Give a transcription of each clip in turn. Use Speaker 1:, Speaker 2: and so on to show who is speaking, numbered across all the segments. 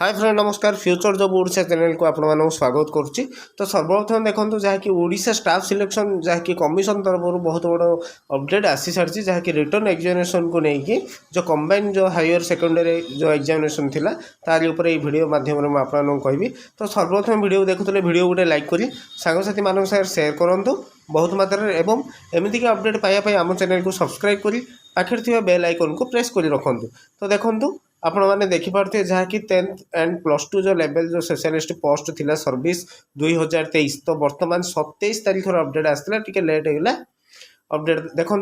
Speaker 1: Hi friend नमस्कार future job Odisha channel को आपण मानक स्वागत करुच्ची। तो सर्वप्रथम देखो जहाँकि ओडिशा स्टाफ सिलेक्शन जहाँकि कमिशन तरफ बहुत बड़ अपडेट आसी सारी जहाँकि रिटर्न एग्जामिनेशन को लेकिन जो कंबाइन जो हायर सेकेंडरी जो एग्जामिनेशन थिला तारि ऊपर वीडियो माध्यम में आपको कहबी। तो सर्वप्रथम वीडियो देखुले वीडियो गोटे लाइक करी सांगसाथी मान शेयर करूँ बहुत मात्रा एवं एमती अपडेट पाइबा आम चैनल को सब्सक्राइब करी पाखे थी बेल आइकन को प्रेस कर रखु। तो देखो आपण मैंने देखिपे जहाँकि 10th एंड +2 जो लेवल जो स्पेशलिस्ट पोस्ट थिला सर्विस 2023 तो वर्तमान 27 तारीख अपडेट आसाला टी लेट होगा अपडेट देखो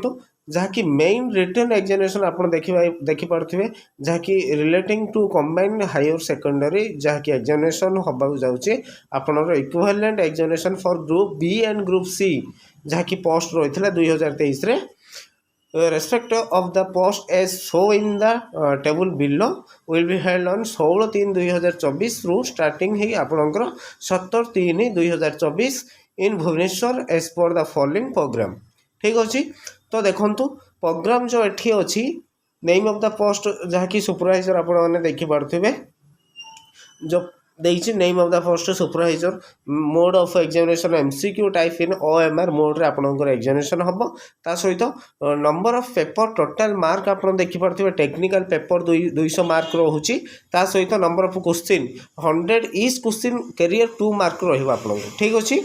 Speaker 1: जहाँकि मेन रिटर्न एग्जामिनेशन आप देखिपे जहाँकि relating to combined higher secondary जहाँकि एग्जामिनेशन होगा जाऊँगी आपनर equivalent examination for group B and group C जहाँकि पोस्ट रही है 2023 रे respect of the post as shown in the table below will be held on 16/3/2024 through starting ही आपनकर 17/3/2024 in Bhubaneswar as per the following program। ठीक अच्छी। तो देखंतु programme जो एठी अच्छी नेम ऑफ द पोस्ट जहाँकि सुपरवाइजर आपण मैंने देखिपे जो देछि name of the post supervisor mode of examination MCQ type in OMR mode रे आपनकर एग्जामिनेशन हम ता सहित number of paper total mark आप देखिपे टेक्निकल पेपर 200 मार्क रोचे ता सहित number of question 100 each question carrier 2 mark रहिबा आपन। ठीक अच्छी।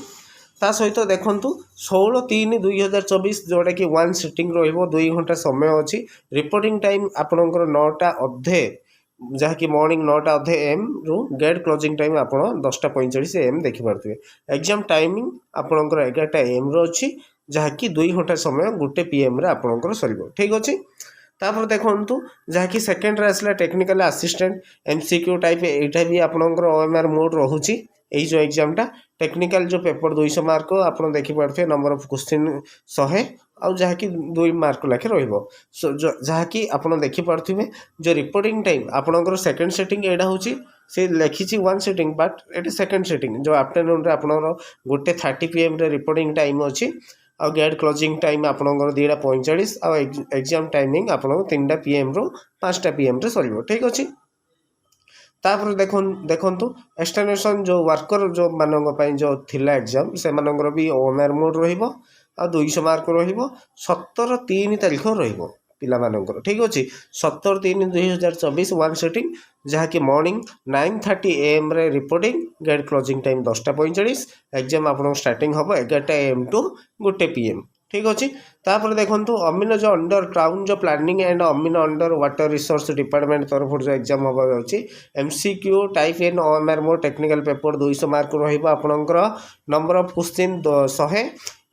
Speaker 1: ता सहित देखंतु 16/3/2024 जोटा कि 1 सिटिंग रहिबो 2 घंटा समय अच्छी रिपोर्टिंग टाइम आपनकर 9टा अधे जहाँकि मॉर्निंग 9टा अधे एम रु गेट क्लोजिंग टाइम आप 10:45 AM देखिपे। एग्जाम टाइमिंग आपनकर 11टा AM रही जहाँकि 2 घंटा समय 1 PM रे आपनकर सर। ठीक अच्छे। तापर देखंतु जहाँकि सेकेंड रे आसला टेक्निकल असिस्टेंट एमसीक्यू टाइप एटा भी आपनकर ओएमआर मोड रहुची यही जो एग्जामटा टेक्निकल जो पेपर 200 मार्क आप देखिपे नंबर ऑफ क्वेश्चन 100 आउ जहाँकि 2 मार्क लाखे रही आप देखिपे जो रिपोर्टिंग टाइम आपनकर सेकेंड सेटिंग एटा हूँ से लिखी 1 सिटिंग बट ये सेकेंड सिटिंग जो आफ्टरनून आपनर 1:30 PM रे रिपोर्टिंग टाइम अच्छी आ गेट क्लोजिंग टाइम आपनकर 2:45 आ एग्जाम टाइमिंग आप 3टा PM रु 5टा PM रे सर। ठीक अच्छे। तापर देखंतु एक्सटेंशन जो वर्कर जो मानक जो थिला एग्जाम से मानकर भी ओएमआर मोड रहिबो आ 200 मार्क रहिबो 17/3 तारीख रहिबो पिला मानकर। ठीक अच्छे। 17/3/2024 1 सिटिंग जहाँकि मॉर्निंग 9:30 AM रे reporting gate closing time 10:45 exam आप स्टार्टिंग हम 11टा AM टू 1 PM। ठीक अच्छे। तापर देखंतु अमीन जो अंडर टाउन जो प्लानिंग एंड अमीन अंडर वाटर रिसोर्स डिपार्टमेंट तरफ जो एग्जाम होगा जाउची MCQ type in OMR mode technical paper 200 mark रहिबा आपनकर number of question 100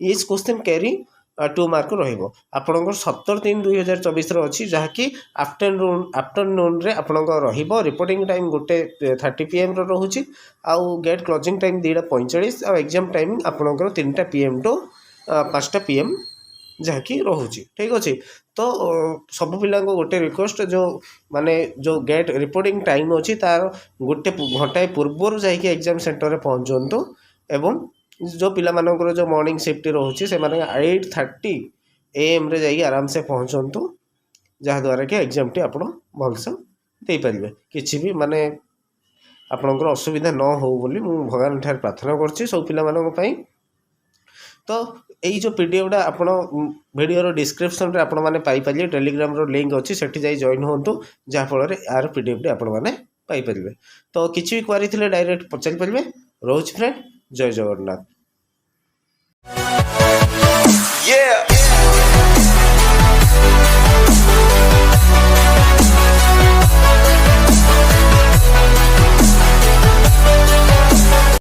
Speaker 1: each question carry 2 mark रहिबो आपनकर 17/3/2024 रो अछि जहाँकि आफ्टरनून रे आपनकर रहिबो रिपोर्टिंग टाइम 1:30 PM रो रहुची आउ गेट क्लोजिंग टाइम 2:45 आ एग्जाम टाइमिंग आपनकर 3टा PM टू 5टा PM जहाँकि रोचे। ठीक अच्छे। तो सब पिला गोटे रिक्वेस्ट जो माने जो गेट रिपोर्टिंग टाइम अच्छी तार 1 घंटा पूर्व जाकि एग्जाम सेंटर में पहुँचतु एवं जो पिला मानकर जो मॉर्निंग शिफ्ट रोचे से 8:30 AM रे जाकि आराम से पहुँचतु जहाँद्वारा कि एग्जाम टी आप भलसे दे पारे किसी भी माने आपनकर असुविधा न हो बोली मु भगवान ठार प्रार्थना करछि सब पिला मानक पई। तो यही जो पीडीएफटा आप वीडियो डिस्क्रिप्शन रे आपण मैंने पाइपर टेलीग्राम रो लिंक अच्छी सेठी जाई जॉइन होंतु जहाँफल यार पीडीएफ आपण मैंने पाइपर। तो किसी भी क्वारी थी डायरेक्ट पचारि पारे। रोज फ्रेंड जय जगन्नाथ।